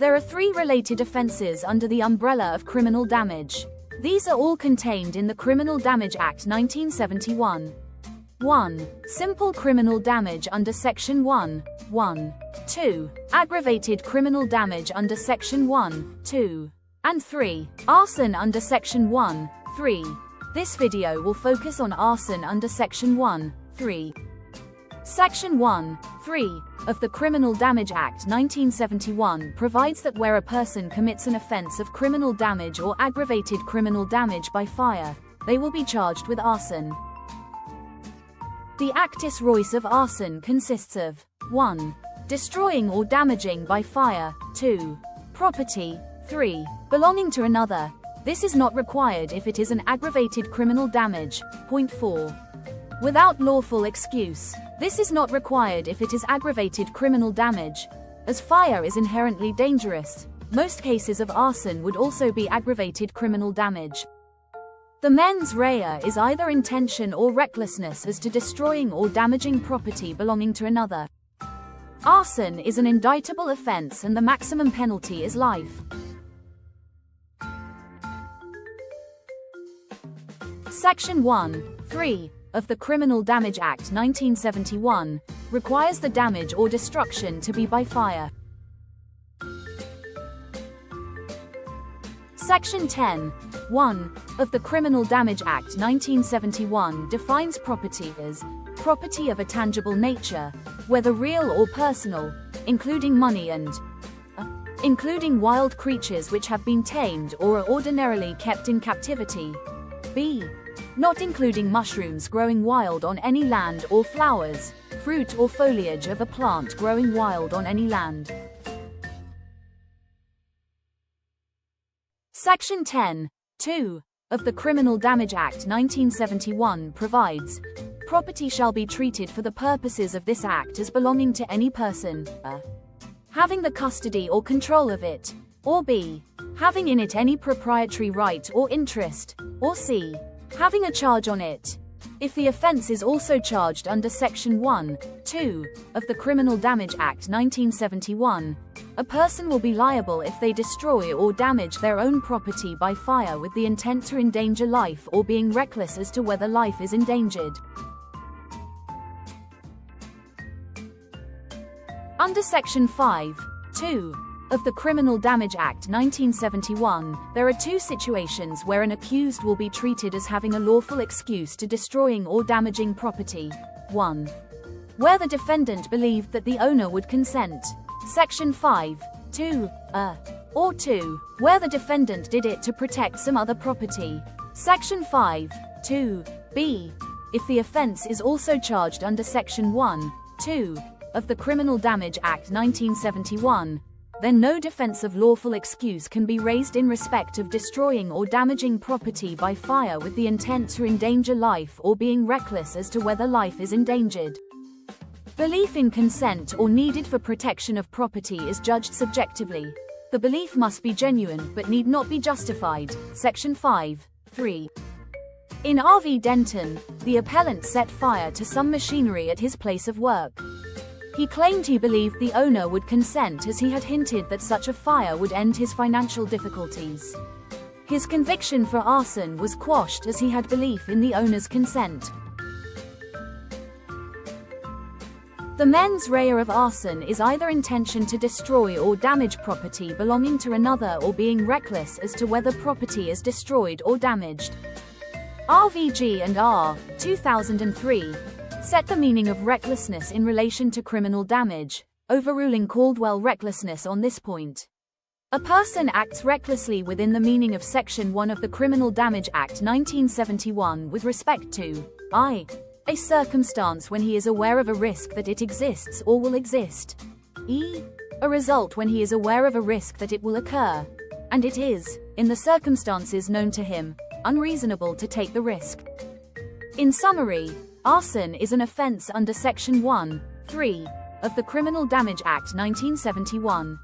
There are 3 related offenses under the umbrella of criminal damage. These are all contained in the Criminal Damage Act 1971. 1. Simple criminal damage under Section 1, 1. 2. Aggravated criminal damage under Section 1, 2. And 3. Arson under Section 1, 3. This video will focus on arson under Section 1, 3. Section 1, 3 of the Criminal Damage Act 1971 provides that where a person commits an offense of criminal damage or aggravated criminal damage by fire, they will be charged with arson. The actus reus of arson consists of 1. Destroying or damaging by fire, 2. Property, 3. Belonging to another. This is not required if it is an aggravated criminal damage. Point 4. Without lawful excuse. This is not required if it is aggravated criminal damage. As fire is inherently dangerous, most cases of arson would also be aggravated criminal damage. The mens rea is either intention or recklessness as to destroying or damaging property belonging to another. Arson is an indictable offense and the maximum penalty is life. Section 1, 3 of the Criminal Damage Act 1971 requires the damage or destruction to be by fire. Section 10, 1 of the Criminal Damage Act 1971 defines property as property of a tangible nature, whether real or personal, including money and including wild creatures which have been tamed or are ordinarily kept in captivity. B. Not including mushrooms growing wild on any land or flowers, fruit or foliage of a plant growing wild on any land. Section 10, 2 of the Criminal Damage Act 1971 provides, property shall be treated for the purposes of this act as belonging to any person, a. having the custody or control of it, or b. having in it any proprietary right or interest, or c. having a charge on it. If the offense is also charged under Section 1, 2 of the Criminal Damage Act 1971, a person will be liable if they destroy or damage their own property by fire with the intent to endanger life or being reckless as to whether life is endangered. Under Section 5, 2 of the Criminal Damage Act 1971, there are 2 situations where an accused will be treated as having a lawful excuse to destroying or damaging property. 1. Where the defendant believed that the owner would consent. Section 5, 2, or 2, where the defendant did it to protect some other property. Section 5, 2, b. If the offense is also charged under Section 1, 2 of the Criminal Damage Act 1971, then no defense of lawful excuse can be raised in respect of destroying or damaging property by fire with the intent to endanger life or being reckless as to whether life is endangered. Belief in consent or needed for protection of property is judged subjectively. The belief must be genuine but need not be justified. Section 5, 3. In R.V. Denton, the appellant set fire to some machinery at his place of work. He claimed he believed the owner would consent as he had hinted that such a fire would end his financial difficulties. His conviction for arson was quashed as he had belief in the owner's consent. The mens rea of arson is either intention to destroy or damage property belonging to another or being reckless as to whether property is destroyed or damaged. RVG and R. 2003 set the meaning of recklessness in relation to criminal damage, overruling Caldwell recklessness on this point. A person acts recklessly within the meaning of Section 1 of the Criminal Damage Act 1971 with respect to I. A circumstance when he is aware of a risk that it exists or will exist. E. A result when he is aware of a risk that it will occur, and it is, in the circumstances known to him, unreasonable to take the risk. In summary, arson is an offense under Section 1, 3 of the Criminal Damage Act 1971.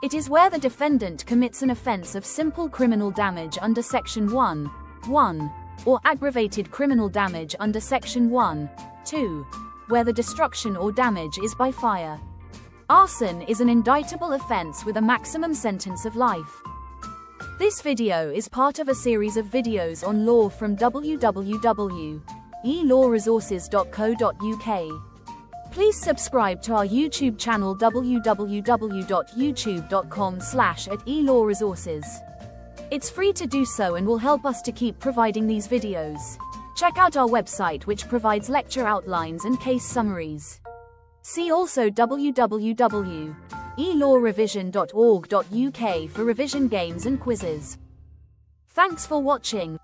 It is where the defendant commits an offense of simple criminal damage under Section 1, 1, or aggravated criminal damage under Section 1, 2, where the destruction or damage is by fire. Arson is an indictable offense with a maximum sentence of life. This video is part of a series of videos on law from www.e-lawresources.co.uk. Please subscribe to our YouTube channel www.youtube.com/@e-lawresources. It's free to do so and will help us to keep providing these videos. Check out our website, which provides lecture outlines and case summaries. See also www.elawrevision.org.uk for revision games and quizzes. Thanks for watching.